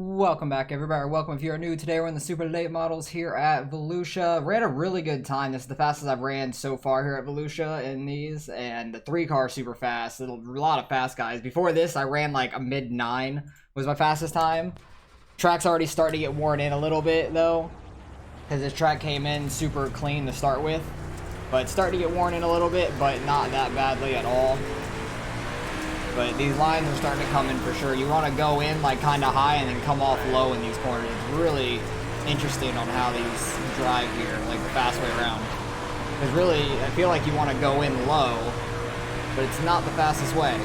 Welcome back, everybody. Welcome if you're new. Today we're in the super late models here at Volusia. Ran a really good time. This is the fastest I've ran so far here at Volusia in these, and the 3-car super fast. A lot of fast guys. Before this, I ran like a mid-9 was my fastest time. Track's already starting to get worn in a little bit though, because this track came in super clean to start with. But it's starting to get worn in a little bit, but not that badly at all. But these lines are starting to come in for sure. You want to go in like kind of high and then come off low in these corners. It's really interesting on how these drive here, like the fast way around. Because really, I feel like you want to go in low, but it's not the fastest way.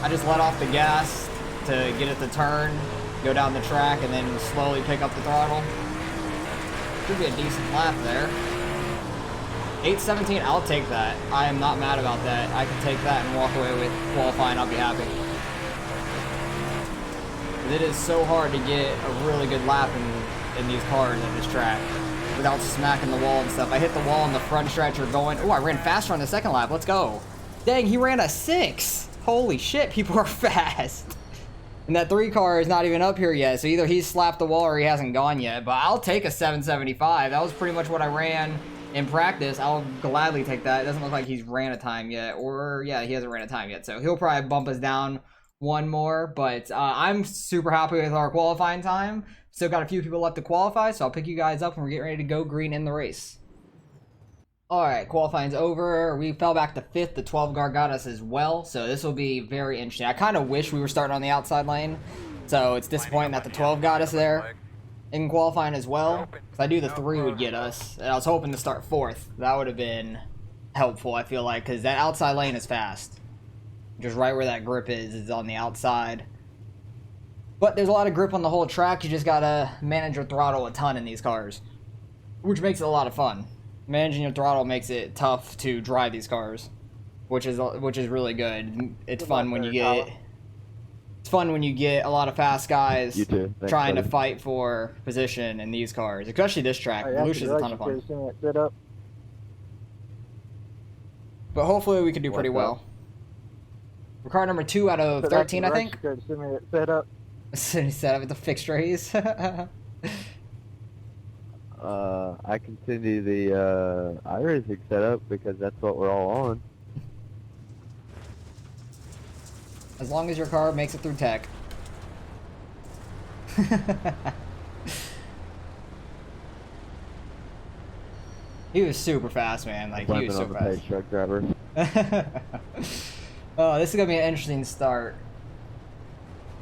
I just let off the gas to get it to turn, go down the track, and then slowly pick up the throttle. Should be a decent lap there. 8:17, I'll take that. I am not mad about that. I can take that and walk away with qualifying. I'll be happy. It is so hard to get a really good lap in these cars at this track without smacking the wall and stuff. I hit the wall in the front stretch or going. Oh, I ran faster on the second lap. Let's go. Dang, he ran a 6. Holy shit, people are fast. And that 3-car is not even up here yet, so either he's slapped the wall or he hasn't gone yet. But I'll take a 775. That was pretty much what I ran in practice. I'll gladly take that. It doesn't look like he's ran a time yet, or yeah, he hasn't ran a time yet, so he'll probably bump us down one more. But I'm super happy with our qualifying time. Still got a few people left to qualify, so I'll pick you guys up when we're getting ready to go green in the race. Alright, qualifying's over. We fell back to 5th. The 12-car got us as well, so this will be very interesting. I kind of wish we were starting on the outside lane, so it's disappointing that the 12 got us there in qualifying as well, because I knew the 3 would get us, and I was hoping to start 4th. That would have been helpful, I feel like, because that outside lane is fast. Just right where that grip is on the outside. But there's a lot of grip on the whole track. You just gotta manage your throttle a ton in these cars, which makes it a lot of fun. Managing your throttle makes it tough to drive these cars, which is really good. It's fun when you get It's fun when you get a lot of fast guys trying to fight for position in these cars, especially this track. Volusia's a ton of fun. But hopefully we can do pretty well. We're car number 2 out of 13, I think. Set up. Set up at the fixed race. I continue the iRacing setup because that's what we're all on. As long as your car makes it through tech. He was super fast, man. Like, he was so fast. Truck driver. Oh, this is gonna be an interesting start.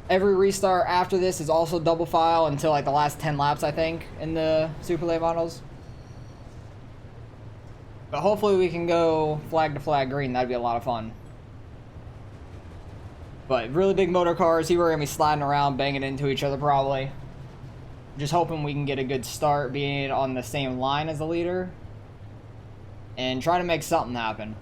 Every restart after this is also double file until like the last 10 laps, I think, in the super late models. But hopefully we can go flag to flag green. That'd be a lot of fun. But really big motor cars, we're going to be sliding around, banging into each other probably. Just hoping we can get a good start being on the same line as the leader. And try to make something happen.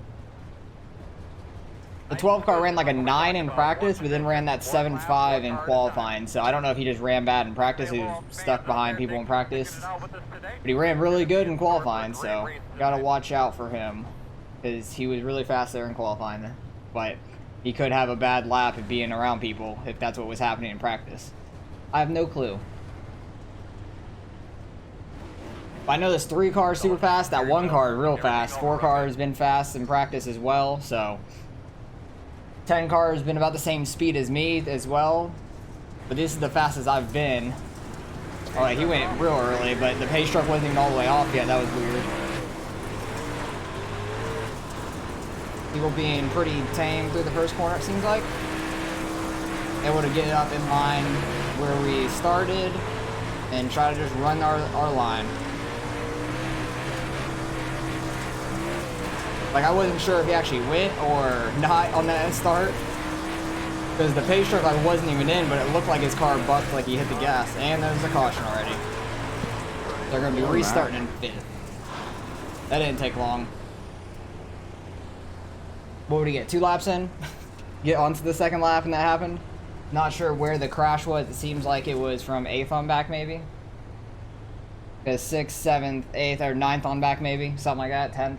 The 12 car ran like a 9 in practice, but then ran that 7.5 in qualifying. So I don't know if he just ran bad in practice, he was stuck behind people in practice. But he ran really good in qualifying, so gotta watch out for him. Because he was really fast there in qualifying. But he could have a bad lap of being around people if that's what was happening in practice. I have no clue. But I know this 3 car is super fast, that 1 car is real fast. 4 car has been fast in practice as well, so 10 car has been about the same speed as me as well. But this is the fastest I've been. Alright, he went real early, but the pace truck wasn't even all the way off yet. That was weird. People being pretty tame through the first corner, it seems like. Able to get up in line where we started and try to just run our line. Like, I wasn't sure if he actually went or not on that start, because the pace truck like wasn't even in, but it looked like his car bucked like he hit the gas, and there's a caution already. They're going to be restarting in 5th. That didn't take long. What would he get? 2 laps in? Get onto the second lap and that happened? Not sure where the crash was. It seems like it was from 8th on back maybe. 6th, 7th, 8th, or 9th on back maybe. Something like that. 10th.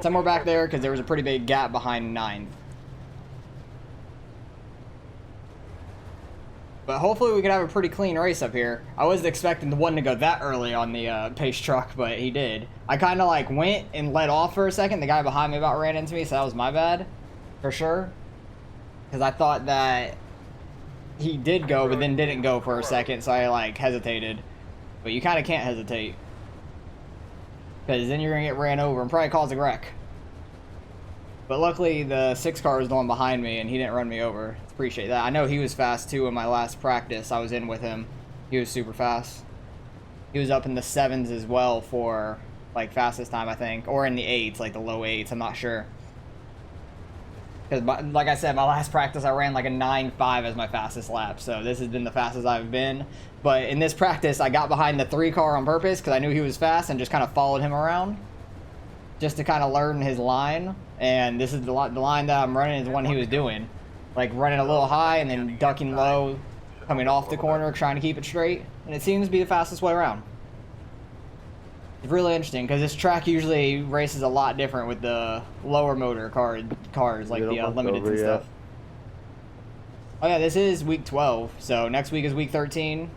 Somewhere back there, because there was a pretty big gap behind 9th. But hopefully we can have a pretty clean race up here. I wasn't expecting the one to go that early on the pace truck, but he did. I kind of like went and let off for a second. The guy behind me about ran into me, so that was my bad, for sure. Because I thought that he did go, but then didn't go for a second, so I like hesitated. But you kind of can't hesitate. Because then you're going to get ran over and probably cause a wreck. But luckily, the 6 car was the one behind me, and he didn't run me over. Appreciate that. I know he was fast, too, in my last practice. I was in with him. He was super fast. He was up in the 7s as well for, like, fastest time, I think. Or in the 8s, like the low 8s. I'm not sure. Because, like I said, my last practice, I ran like a 9.5 as my fastest lap. So this has been the fastest I've been. But in this practice, I got behind the 3 car on purpose because I knew he was fast and just kind of followed him around. Just to kind of learn his line. And this is the line that I'm running is the one he was doing. Like running a little high and then ducking low, coming off the corner, trying to keep it straight. And it seems to be the fastest way around. It's really interesting because this track usually races a lot different with the lower motor cars like the limiteds and stuff. Oh yeah, this is week 12. So next week is week 13.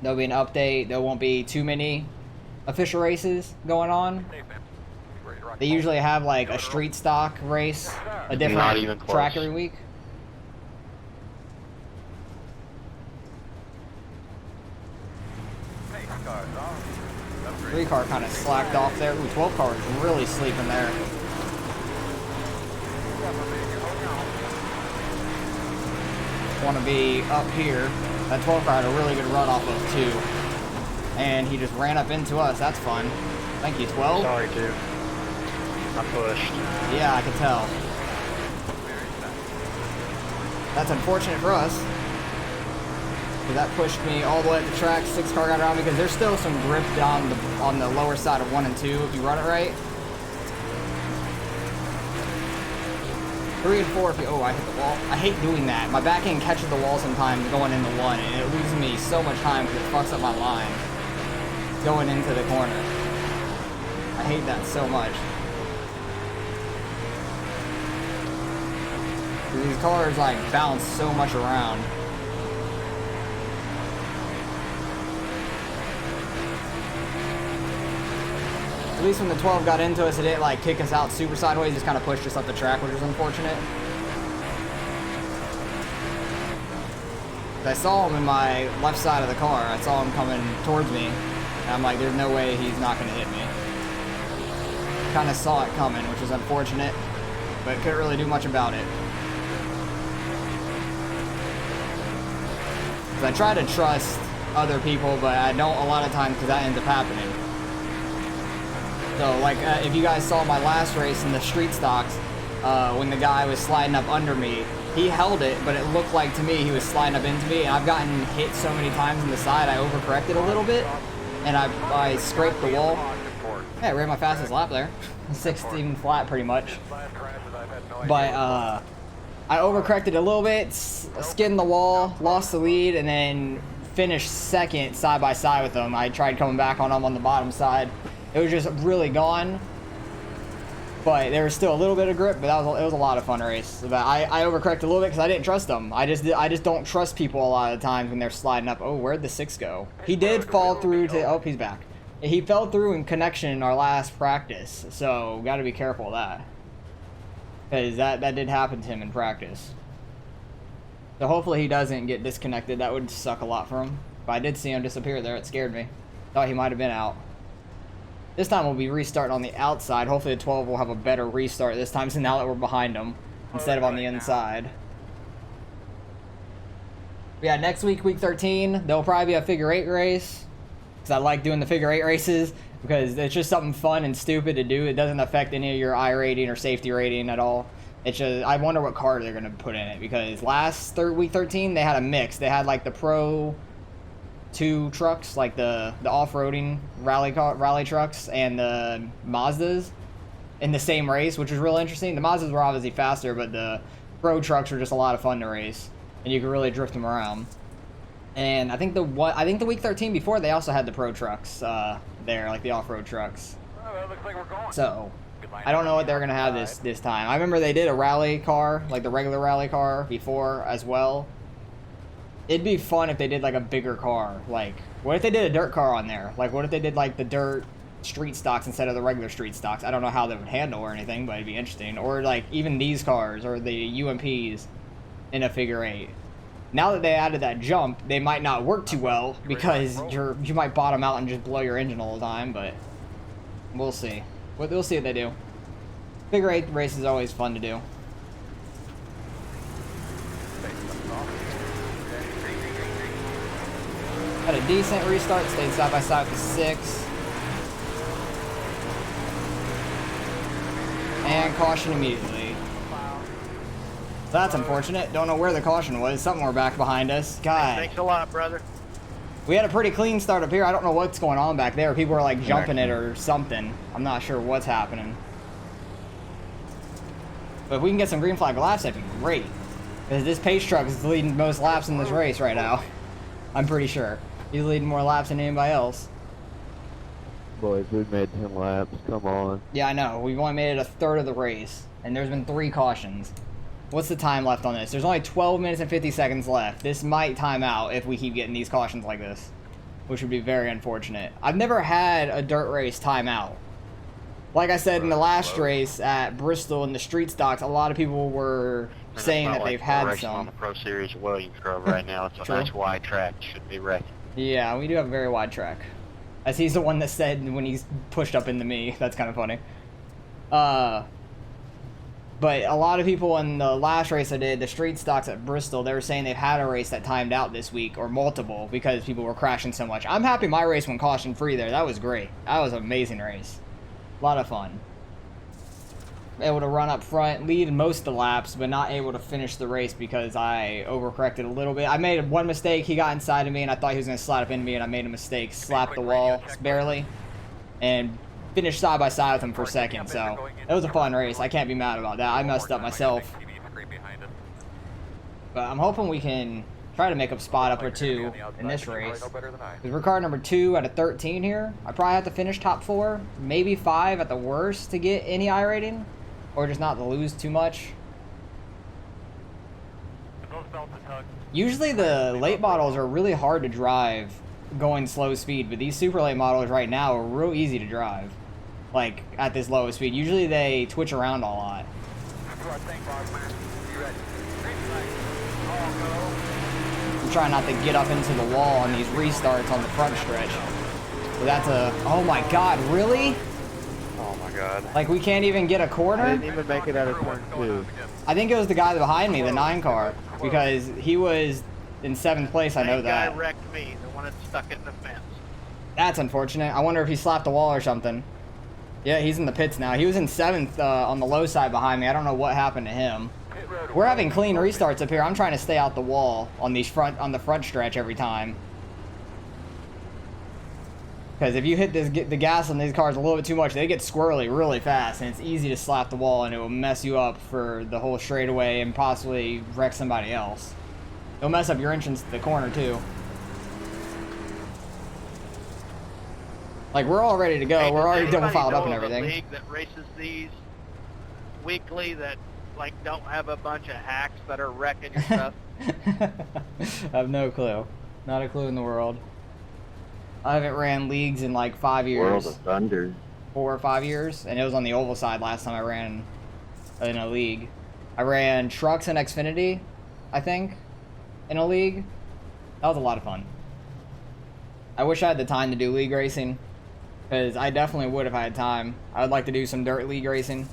There'll be an update. There won't be too many official races going on. They usually have like a street stock race, a different track every week. Three car kind of slacked off there. Ooh, 12 car is really sleeping there. Want to be up here. That 12 car had a really good run off of too. And he just ran up into us. That's fun. Thank you, 12. Sorry, dude. I pushed. Yeah, I can tell. That's unfortunate for us. Because that pushed me all the way up the track. 6 car got around me because there's still some grip down on the lower side of 1 and 2 if you run it right. 3 and 4 if you... Oh, I hit the wall. I hate doing that. My back end catches the wall sometimes going into 1 and it loses me so much time because it fucks up my line going into the corner. I hate that so much. These cars like bounce so much around. At least when the 12 got into us, it didn't like kick us out super sideways, just kind of pushed us up the track, which was unfortunate. I saw him in my left side of the car. I saw him coming towards me. And I'm like, there's no way he's not going to hit me. Kind of saw it coming, which is unfortunate, but couldn't really do much about it. I try to trust other people, but I don't a lot of times because that ends up happening. So, like, if you guys saw my last race in the street stocks, when the guy was sliding up under me, he held it, but it looked like to me he was sliding up into me, and I've gotten hit so many times on the side, I overcorrected a little bit, and I scraped the wall. Yeah, I ran my fastest lap there. 16 flat, pretty much. But, I overcorrected a little bit, skinned the wall, lost the lead, and then finished second side by side with them. I tried coming back on them on the bottom side. It was just really gone, but there was still a little bit of grip, but it was a lot of fun race. But I overcorrected a little bit because I didn't trust them. I just don't trust people a lot of the times when they're sliding up. Oh, where'd the 6 go? He did fall through to, oh, he's back. He fell through in connection in our last practice, so got to be careful of that. Because that did happen to him in practice. So hopefully he doesn't get disconnected. That would suck a lot for him. But I did see him disappear there. It scared me. Thought he might have been out. This time we'll be restarting on the outside. Hopefully the 12 will have a better restart this time, so now that we're behind them instead of on the inside. But yeah, next week, week 13, there'll probably be a figure 8 race. Because I like doing the figure 8 races. Because it's just something fun and stupid to do. It doesn't affect any of your I rating or safety rating at all. It's just, I wonder what car they're going to put in it. Because last week 13, they had a mix. They had like the Pro 2 trucks, like the off-roading rally trucks, and the Mazdas in the same race, which was real interesting. The Mazdas were obviously faster, but the Pro trucks were just a lot of fun to race. And you could really drift them around. And I think the week 13 before, they also had the Pro trucks there, like the off-road trucks. Well, looks like we're going. So I don't know what they're gonna have this time. I remember they did a rally car, like the regular rally car before as well. It'd be fun if they did like a bigger car. Like, what if they did a dirt car on there? Like, what if they did like the dirt street stocks instead of the regular street stocks? I don't know how they would handle or anything, but it'd be interesting. Or like even these cars or the UMPs in a figure 8. Now that they added that jump, they might not work too well because you might bottom out and just blow your engine all the time, but we'll see. We'll see what they do. Figure 8 race is always fun to do. Had a decent restart, stayed side by side with the 6. And caution immediately. That's unfortunate. Don't know where the caution was. Somewhere back behind us. God. Thanks a lot, brother. We had a pretty clean start up here. I don't know what's going on back there. People are like jumping it or something. I'm not sure what's happening. But if we can get some green flag laps, that'd be great. Because this pace truck is leading most laps in this race right now. I'm pretty sure. He's leading more laps than anybody else. Boys, we've made 10 laps. Come on. Yeah, I know. We've only made it a third of the race. And there's been 3 cautions. What's the time left on this? There's only 12 minutes and 50 seconds left. This might time out if we keep getting these cautions like this, which would be very unfortunate. I've never had a dirt race time out. Like I said in the last race at Bristol in the street stocks, a lot of people were saying that they've had some. On the Pro Series Williams Grove right now. It's a nice wide track. Should be wrecked. Yeah, we do have a very wide track. As he's the one that said when he's pushed up into me. That's kind of funny. But a lot of people in the last race I did, the street stocks at Bristol, they were saying they've had a race that timed out this week, or multiple, because people were crashing so much. I'm happy my race went caution-free there. That was great. That was an amazing race. A lot of fun. Able to run up front, lead most of the laps, but not able to finish the race because I overcorrected a little bit. I made one mistake. He got inside of me, and I thought he was going to slide up into me, and I made a mistake. Slapped the wall, barely, and finished side by side with him for a second, so it was a fun race. I can't be mad about that. I messed up myself. But I'm hoping we can try to make up spot up or 2 in this race. Because we're car number 2 out of 13 here. I probably have to finish top 4, maybe 5 at the worst to get any I rating, or just not to lose too much. Usually the late models are really hard to drive going slow speed, but these super late models right now are real easy to drive. Like, at this lowest speed. Usually they twitch around a lot. I'm trying not to get up into the wall on these restarts on the front stretch. So that's a... Oh my god, really? Oh my god. Like, we can't even get a corner? I didn't even make it out of turn 2. I think it was the guy behind me, the 9 car. Because he was in 7th place, I know that. That guy wrecked me, the one that stuck in the fence. That's unfortunate. I wonder if he slapped the wall or something. Yeah, he's in the pits now. He was in 7th on the low side behind me. I don't know what happened to him. We're having clean restarts up here. I'm trying to stay out the wall on the front stretch every time. Because if you hit the gas on these cars a little bit too much, they get squirrely really fast, and it's easy to slap the wall, and it will mess you up for the whole straightaway and possibly wreck somebody else. It'll mess up your entrance to the corner too. Like, we're all ready to go. Hey, we're already double filed up and know of a everything. league that races these weekly that like don't have a bunch of hacks that are wrecking your stuff? I have no clue. Not a clue in the world. I haven't ran leagues in like 5 years. World of Thunder. 4 or 5 years, and it was on the oval side last time I ran in a league. I ran trucks and Xfinity, I think, in a league. That was a lot of fun. I wish I had the time to do league racing, because I definitely would if I had time. I would like to do some dirt league racing.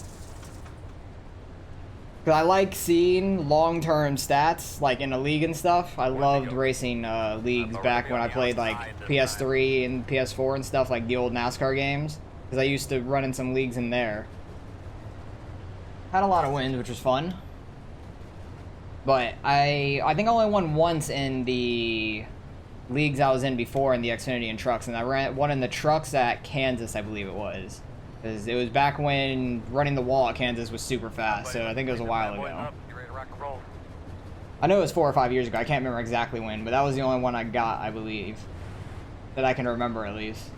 Because I like seeing long-term stats, like in a league and stuff. I loved racing leagues back when I played like PS3 and PS4 and stuff, like the old NASCAR games. Because I used to run in some leagues in there. Had a lot of wins, which was fun. But I think I only won once in the leagues I was in before in the Xfinity and trucks, and I ran one in the trucks at Kansas, I believe it was. Because it was back when running the wall at Kansas was super fast, so I think it was a while ago. I know it was 4 or 5 years ago. I can't remember exactly when, but that was the only one I got, I believe. That I can remember, at least.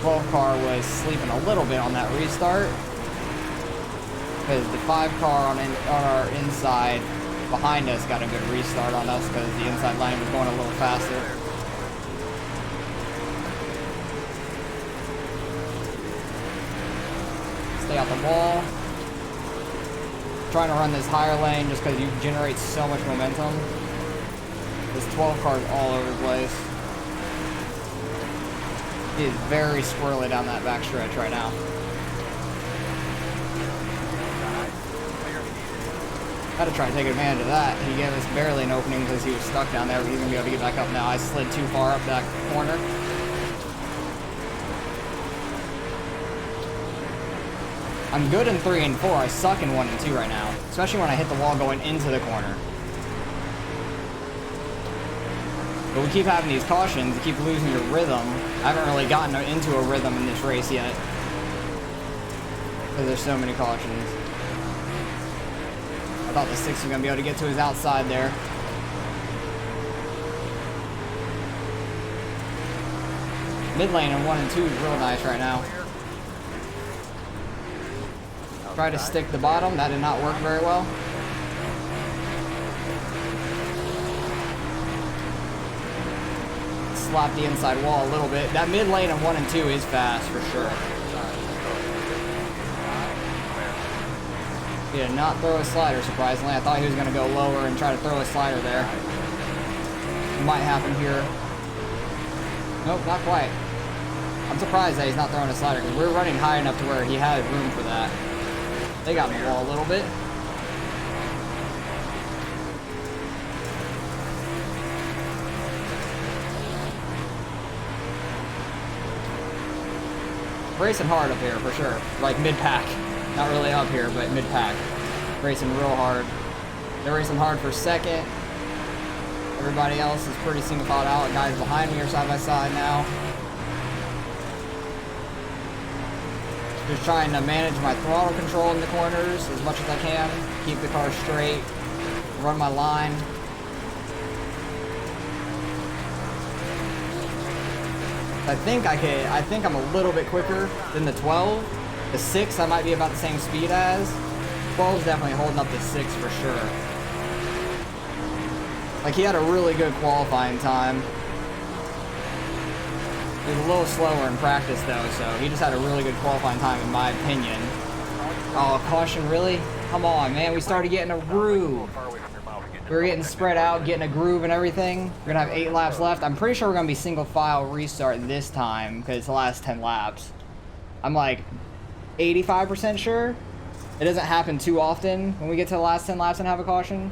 12 car was sleeping a little bit on that restart. because the 5 car on our inside behind us got a good restart on us because the inside line was going a little faster. Stay out the wall. Trying to run this higher lane just because you generate so much momentum. This 12 car is all over the place. He is very squirrely down that back stretch right now. Had to try to take advantage of that. He gave us barely an opening because he was stuck down there, but he's going to be able to get back up now. I slid too far up that corner. I'm good in 3 and 4. I suck in 1 and 2 right now, especially when I hit the wall going into the corner. But we keep having these cautions, you keep losing your rhythm. I haven't really gotten into a rhythm in this race yet because there's so many cautions. I thought the 6 was going to be able to get to his outside there. Mid lane in 1 and 2 is real nice right now. Try to stick the bottom. That did not work very well. Slap the inside wall a little bit. That mid lane in 1 and 2 is fast for sure. He did not throw a slider, surprisingly. I thought he was going to go lower and try to throw a slider there. It might happen here. Nope, not quite. I'm surprised that he's not throwing a slider because we're running high enough to where he had room for that. They got me wall a little bit. Racing hard up here for sure. Like mid-pack. Not really up here, but mid-pack. Racing real hard. They're racing hard for second. Everybody else is pretty single file out. Guys behind me are side by side now. Just trying to manage my throttle control in the corners as much as I can. Keep the car straight. Run my line. I think I'm a little bit quicker than the 12. The 6 I might be about the same speed as. 12's definitely holding up the 6 for sure. Like he had a really good qualifying time. He was a little slower in practice though, so he just had a really good qualifying time in my opinion. Oh, caution, really? Come on, man, we started getting a groove. We were getting spread out, getting a groove and everything. We're gonna have 8 laps left. I'm pretty sure we're gonna be single file restart this time because it's the last 10 laps. I'm like 85% sure. It doesn't happen too often when we get to the last 10 laps and have a caution.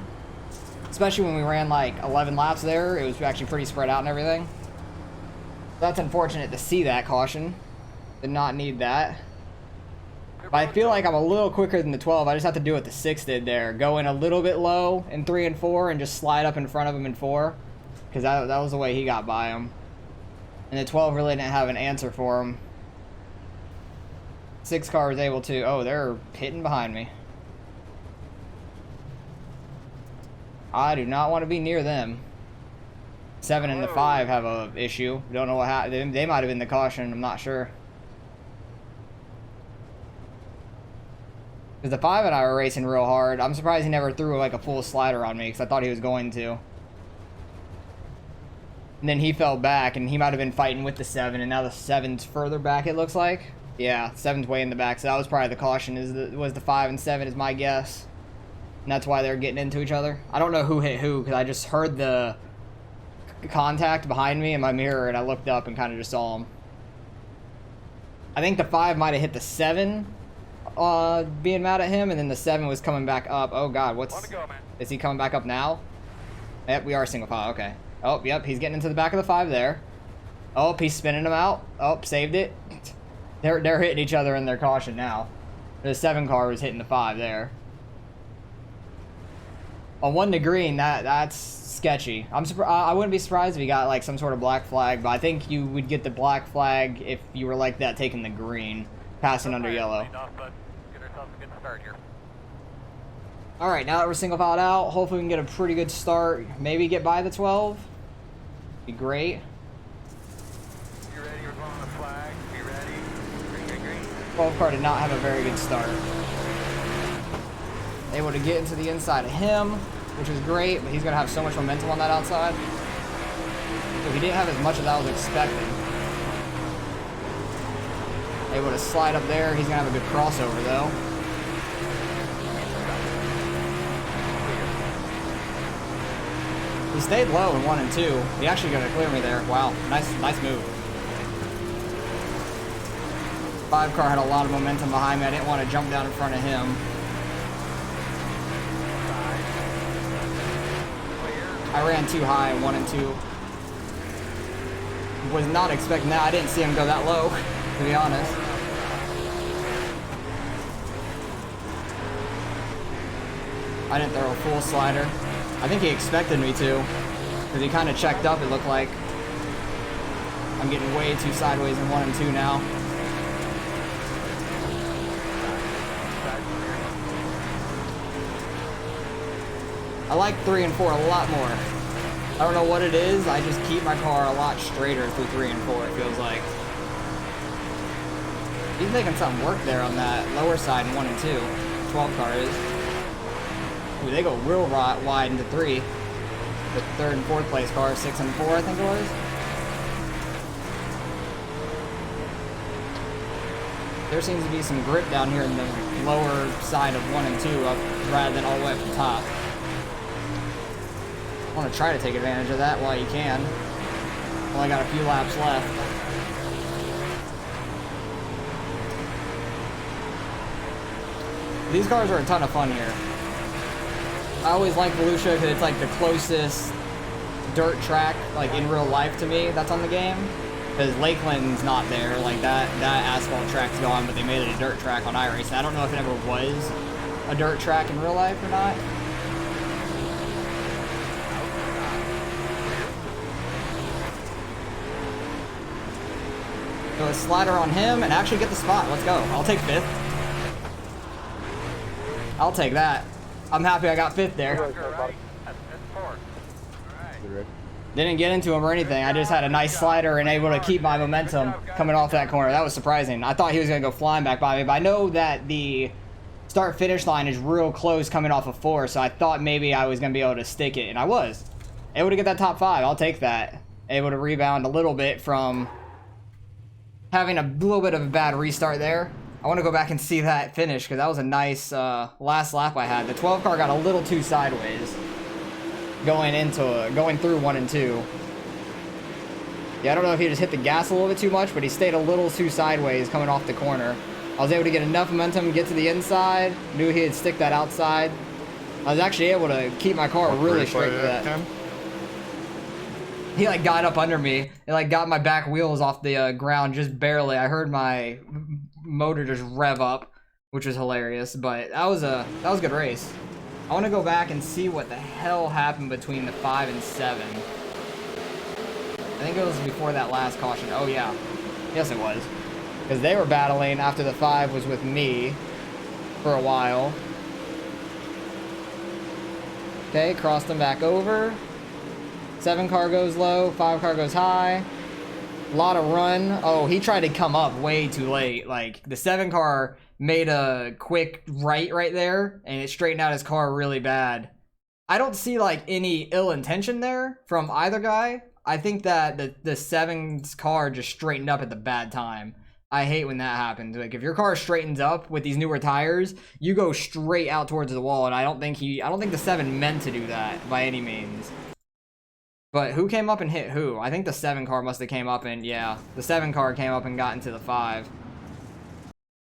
Especially when we ran like 11 laps there, it was actually pretty spread out and everything. That's unfortunate to see that caution. Did not need that. But I feel like I'm a little quicker than the 12. I just have to do what the 6 did there. Go in a little bit low in 3 and 4 and just slide up in front of him in 4. Because that was the way he got by him. And the 12 really didn't have an answer for him. 6 car was able to... Oh, they're hitting behind me. I do not want to be near them. 7 and the 5 have a issue. Don't know what happened. They might have been the caution. I'm not sure. Because the 5 and I were racing real hard. I'm surprised he never threw like a full slider on me because I thought he was going to. And then he fell back and he might have been fighting with the 7 and now the 7's further back it looks like. Yeah, 7's way in the back. So that was probably the caution was the 5 and 7 is my guess. And that's why they're getting into each other. I don't know who hit who because I just heard the contact behind me in my mirror and I looked up and kind of just saw him. I think the 5 might have hit the 7 being mad at him and then the 7 was coming back up. Oh god, is he coming back up now? Yep, we are single file, okay. Oh, yep, he's getting into the back of the 5 there. Oh, he's spinning him out. Oh, saved it. They're hitting each other in their caution now. The 7 car was hitting the 5 there. On 1 to green, that's sketchy. I wouldn't be surprised if he got like some sort of black flag, but I think you would get the black flag if you were like that taking the green, passing under yellow. Alright, now that we're single filed out, hopefully we can get a pretty good start. Maybe get by the 12. Be great. You ready? We're going on the flag. Be ready. Green, green, green. 12 car did not have a very good start. Able to get into the inside of him, which is great, but he's gonna have so much momentum on that outside. So he didn't have as much as I was expecting. Able to slide up there. He's gonna have a good crossover though. He stayed low in 1 and 2. He actually gonna clear me there. Wow, nice move. 5 car had a lot of momentum behind me. I didn't want to jump down in front of him. I ran too high in 1 and 2. Was not expecting that. I didn't see him go that low, to be honest. I didn't throw a full slider. I think he expected me to, because he kind of checked up, it looked like. I'm getting way too sideways in 1 and 2 now. I like 3 and 4 a lot more. I don't know what it is, I just keep my car a lot straighter through 3 and 4, it feels like. He's making some work there on that lower side in 1 and 2. 12 car is. Ooh, they go real wide into 3. The 3rd and 4th place car, 6 and 4, I think it was. There seems to be some grip down here in the lower side of 1 and 2 up rather than all the way up the top. I want to try to take advantage of that while you can. Only got a few laps left. These cars are a ton of fun here. I always like Volusia because it's like the closest dirt track, like in real life to me, that's on the game. Because Lakeland's not there, like that asphalt track's gone, but they made it a dirt track on iRacing. I don't know if it ever was a dirt track in real life or not. So a slider on him and actually get the spot. Let's go. I'll take 5th. I'll take that. I'm happy I got 5th there. Didn't get into him or anything. I just had a nice slider and able to keep my momentum coming off that corner. That was surprising. I thought he was going to go flying back by me, but I know that the start-finish line is real close coming off of 4, so I thought maybe I was going to be able to stick it, and I was. Able to get that top 5. I'll take that. Able to rebound a little bit from having a little bit of a bad restart there. I want to go back and see that finish because that was a nice last lap I had. The 12 car got a little too sideways going through 1 and 2. Yeah, I don't know if he just hit the gas a little bit too much, but he stayed a little too sideways coming off the corner. I was able to get enough momentum, get to the inside, knew he'd stick that outside. I was actually able to keep my car really straight for that. He like got up under me and like got my back wheels off the ground just barely. I heard my motor just rev up, which was hilarious, but that was a good race. I want to go back and see what the hell happened between the 5 and 7. I think it was before that last caution. Oh yeah, yes it was, because they were battling after the 5 was with me for a while. Okay, crossed them back over. 7 car goes low, 5 car goes high. A lot of run. Oh, he tried to come up way too late. Like, the 7 car made a quick right there, and it straightened out his car really bad. I don't see, like, any ill intention there from either guy. I think that the 7's car just straightened up at the bad time. I hate when that happens. Like, if your car straightens up with these newer tires, you go straight out towards the wall, and I don't think the 7 meant to do that by any means. But who came up and hit who? I think the 7 car must have came up and, yeah, the 7 car came up and got into the 5.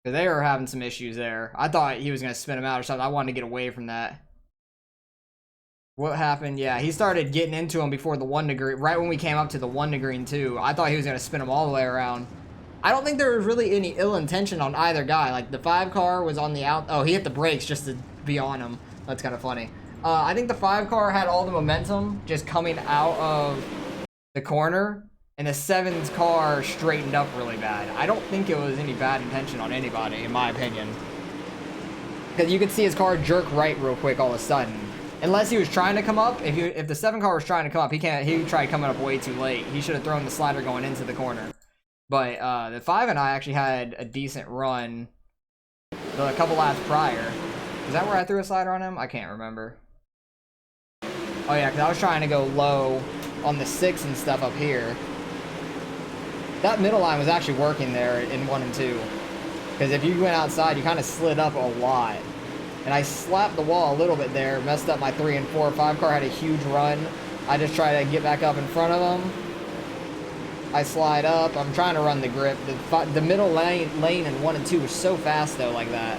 Because they were having some issues there. I thought he was going to spin him out or something. I wanted to get away from that. What happened? Yeah, he started getting into him before the 1 to green. Right when we came up to the 1 to green, too. I thought he was going to spin him all the way around. I don't think there was really any ill intention on either guy. Like, the 5 car was on the out... Oh, he hit the brakes just to be on him. That's kind of funny. I think the 5 car had all the momentum just coming out of the corner, and the 7's car straightened up really bad. I don't think it was any bad intention on anybody, in my opinion. Because you could see his car jerk right real quick all of a sudden. Unless he was trying to come up. If the 7 car was trying to come up, he tried coming up way too late. He should have thrown the slider going into the corner. But the 5 and I actually had a decent run a couple laps prior. Is that where I threw a slider on him? I can't remember. Oh yeah, because I was trying to go low on the 6 and stuff up here. That middle line was actually working there in 1 and 2. Because if you went outside, you kind of slid up a lot. And I slapped the wall a little bit there, messed up my 3 and 4. 5 car had a huge run. I just try to get back up in front of him. I slide up. I'm trying to run the grip. The middle lane in 1 and 2 was so fast, though, like that.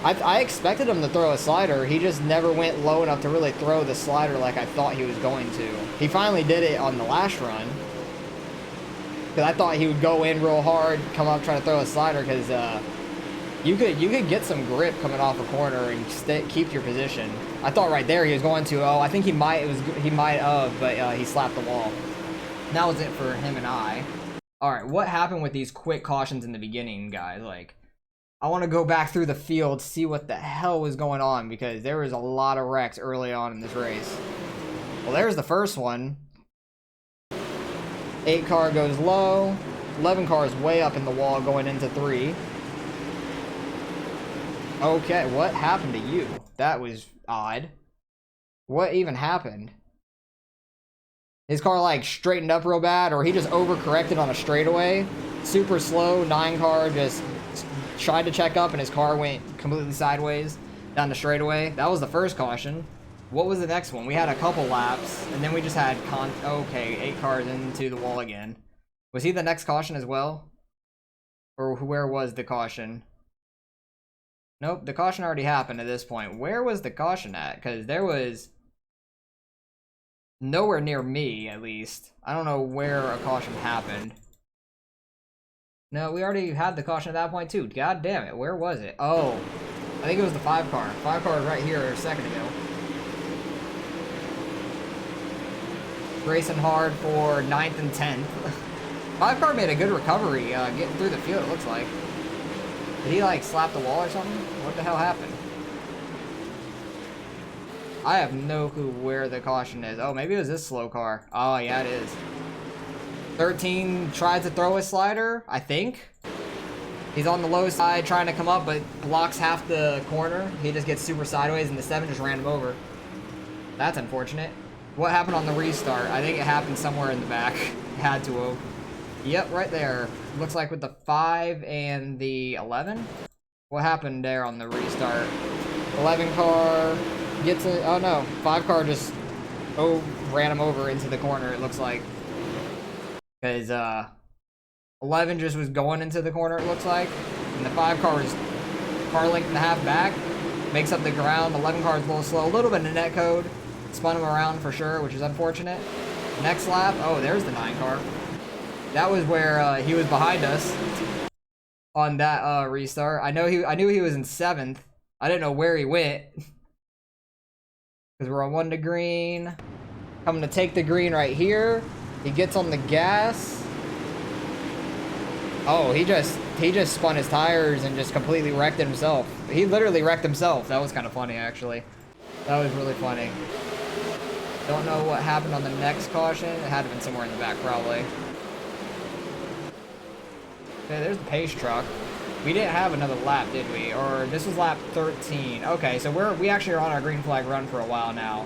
I expected him to throw a slider. He just never went low enough to really throw the slider like I thought he was going to. He finally did it on the last run. Because I thought he would go in real hard, come up, try to throw a slider, because you could get some grip coming off a corner and keep your position. I thought right there he was going to. Oh, I think he might have, but he slapped the wall. That was it for him and I. All right, what happened with these quick cautions in the beginning, guys? Like, I want to go back through the field, see what the hell was going on, because there was a lot of wrecks early on in this race. Well, there's the first one. 8 car goes low. 11 car is way up in the wall going into 3. Okay, what happened to you? That was odd. What even happened? His car like straightened up real bad, or he just overcorrected on a straightaway. Super slow. 9 car just tried to check up and his car went completely sideways down the straightaway. That was the first caution. What was the next one? We had a couple laps, and then we just had okay, 8 cars into the wall again. Was he the next caution as well? Or where was the caution? Nope, the caution already happened at this point. Where was the caution at? Because there was nowhere near me, at least. I don't know where a caution happened. No, we already had the caution at that point too. God damn it, where was it? Oh, I think it was the 5 car. 5 car was right here a second ago. Racing hard for 9th and 10th. 5 car made a good recovery getting through the field, it looks like. Did he like slap the wall or something? What the hell happened? I have no clue where the caution is. Oh, maybe it was this slow car. Oh, yeah, it is. 13 tries to throw a slider, I think. He's on the low side trying to come up, but blocks half the corner. He just gets super sideways, and the 7 just ran him over. That's unfortunate. What happened on the restart? I think it happened somewhere in the back. It had to have. Yep, right there. Looks like with the 5 and the 11. What happened there on the restart? 11 car gets it. Oh no, 5 car just ran him over into the corner, it looks like. Because 11 just was going into the corner, it looks like. And the 5 car was car length and a half back. Makes up the ground. 11 car is a little slow. A little bit of net code. Spun him around for sure, which is unfortunate. Next lap. Oh, there's the 9 car. That was where he was behind us on that restart. I knew he was in 7th. I didn't know where he went. Because we're on 1 to green. Coming to take the green right here. He gets on the gas. Oh, he just spun his tires and just completely wrecked himself. He literally wrecked himself. That was kind of funny, actually. That was really funny. Don't know what happened on the next caution. It had to have been somewhere in the back, probably. Okay, there's the pace truck. We didn't have another lap, did we? Or this was lap 13. Okay, so we actually are on our green flag run for a while now.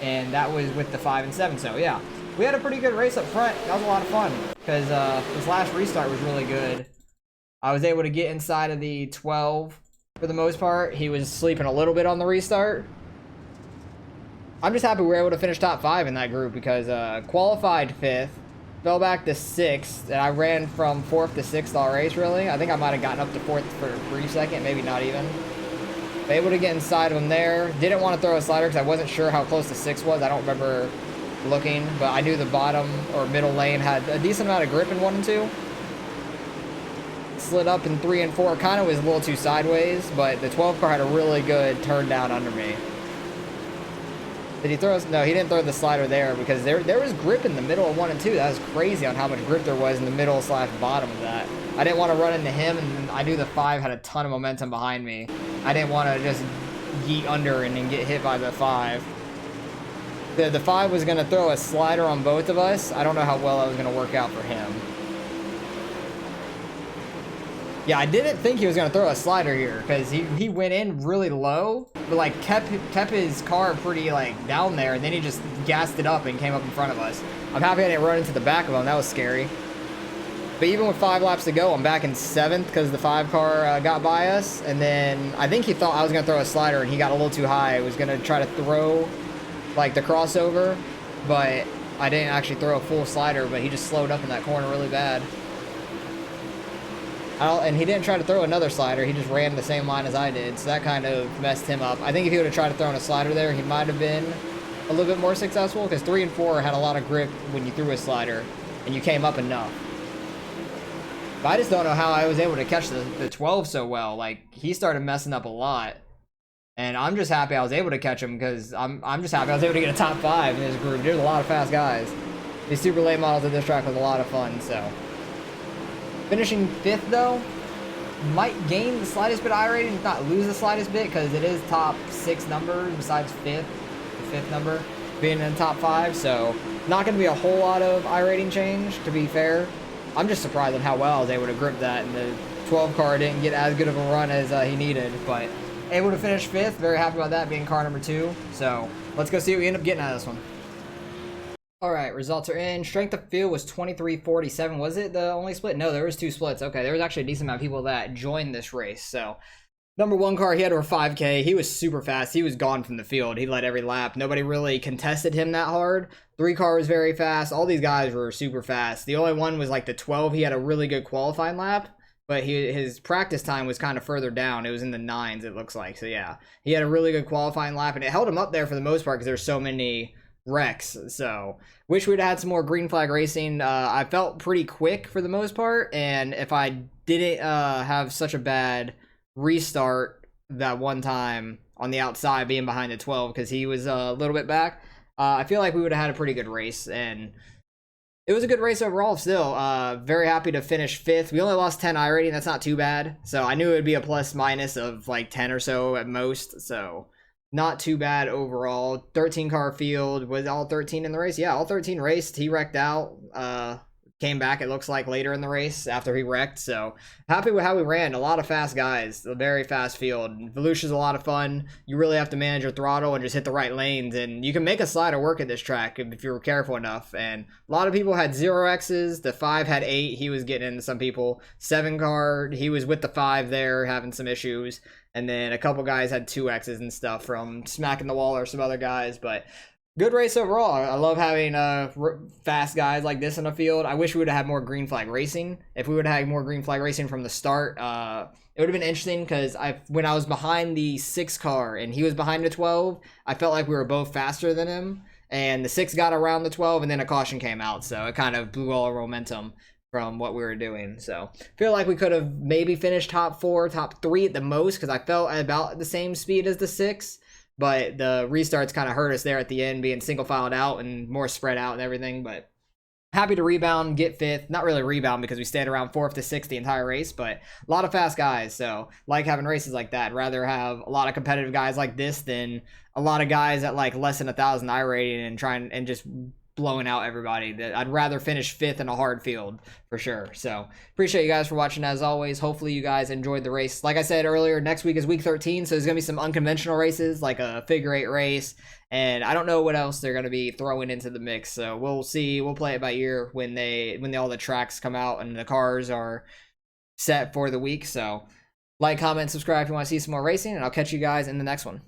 And that was with the 5 and 7, so yeah. We had a pretty good race up front. That was a lot of fun. Because this last restart was really good. I was able to get inside of the 12 for the most part. He was sleeping a little bit on the restart. I'm just happy we were able to finish top 5 in that group because qualified 5th, fell back to 6th, and I ran from 4th to 6th all race, really. I think I might have gotten up to 4th for a brief second, maybe not even. But able to get inside of him there. Didn't want to throw a slider because I wasn't sure how close the 6 was. I don't remember looking, but I knew the bottom or middle lane had a decent amount of grip in 1 and 2. Slid up in 3 and 4. Kind of was a little too sideways, but the 12 car had a really good turn down under me. Did he throw us? No, he didn't throw the slider there because there was grip in the middle of 1 and 2. That was crazy on how much grip there was in the middle / bottom of that. I didn't want to run into him, and I knew the 5 had a ton of momentum behind me. I didn't want to just yeet under and then get hit by the 5. The 5 was going to throw a slider on both of us. I don't know how well that was going to work out for him. Yeah, I didn't think he was gonna throw a slider here because he went in really low, but like kept his car pretty like down there, and then he just gassed it up and came up in front of us. I'm happy I didn't run into the back of him. That was scary. But even with 5 laps to go, I'm back in 7th because the 5 car got by us, and then I think he thought I was gonna throw a slider, and he got a little too high. I was gonna try to throw like the crossover, but I didn't actually throw a full slider. But he just slowed up in that corner really bad. And he didn't try to throw another slider. He just ran the same line as I did, so that kind of messed him up. I think if he would have tried to throw in a slider there, he might have been a little bit more successful, because 3 and 4 had a lot of grip when you threw a slider and you came up enough. But I just don't know how I was able to catch the 12 so well. Like, he started messing up a lot, and I'm just happy I was able to catch him, because I'm just happy I was able to get a top 5 in this group. There's a lot of fast guys. These super late models at this track was a lot of fun, so. Finishing 5th though, might gain the slightest bit of iRating, if not lose the slightest bit, because it is top 6 numbers besides 5th, the 5th number being in the top 5, so not going to be a whole lot of iRating change, to be fair. I'm just surprised at how well I was able to grip that, and the 12 car didn't get as good of a run as he needed, but able to finish 5th, very happy about that, being car number 2, so let's go see what we end up getting out of this one. Alright, results are in. Strength of field was 23-47. Was it the only split? No, there was 2 splits. Okay, there was actually a decent amount of people that joined this race. So, number 1 car, he had over 5K. He was super fast. He was gone from the field. He led every lap. Nobody really contested him that hard. 3 car was very fast. All these guys were super fast. The only one was like the 12. He had a really good qualifying lap, but his practice time was kind of further down. It was in the 9s, it looks like. So, yeah, he had a really good qualifying lap, and it held him up there for the most part because there's so many wrecks. So wish we'd had some more green flag racing. I felt pretty quick for the most part, and if I didn't have such a bad restart that one time on the outside being behind the 12 because he was a little bit back, I feel like we would have had a pretty good race, and it was a good race overall still. Very happy to finish 5th. We only lost 10 iRating. That's not too bad, so I knew it would be a plus minus of like 10 or so at most, so not too bad overall. 13 car field. Was all 13 in the race? Yeah, all 13 raced. He wrecked out. Came back, it looks like, later in the race after he wrecked. So happy with how we ran. A lot of fast guys. A very fast field. Volusia's a lot of fun. You really have to manage your throttle and just hit the right lanes. And you can make a slider work at this track if you're careful enough. And a lot of people had 0 X's. The 5 had 8. He was getting into some people. 7 car, he was with the 5 there, having some issues. And then a couple guys had 2 X's and stuff from smacking the wall or some other guys. But good race overall. I love having fast guys like this in the field. I wish we would have had more green flag racing. If we would have had more green flag racing from the start, it would have been interesting, because when I was behind the 6 car and he was behind the 12, I felt like we were both faster than him. And the 6 got around the 12, and then a caution came out. So it kind of blew all our momentum from what we were doing. So feel like we could have maybe finished top 4, top 3 at the most, because I felt at about the same speed as the 6, but the restarts kind of hurt us there at the end, being single filed out and more spread out and everything. But happy to rebound, get 5th. Not really rebound because we stayed around 4th to 6th the entire race, but a lot of fast guys. So like having races like that. Rather have a lot of competitive guys like this than a lot of guys at like less than 1,000 iRating and trying and just blowing out everybody. That I'd rather finish 5th in a hard field for sure. So appreciate you guys for watching as always. Hopefully you guys enjoyed the race. Like I said earlier, next week is week 13, so there's gonna be some unconventional races like a figure 8 race, and I don't know what else they're gonna be throwing into the mix. So we'll see. We'll play it by ear when all the tracks come out and the cars are set for the week. So like, comment, subscribe if you want to see some more racing, and I'll catch you guys in the next one.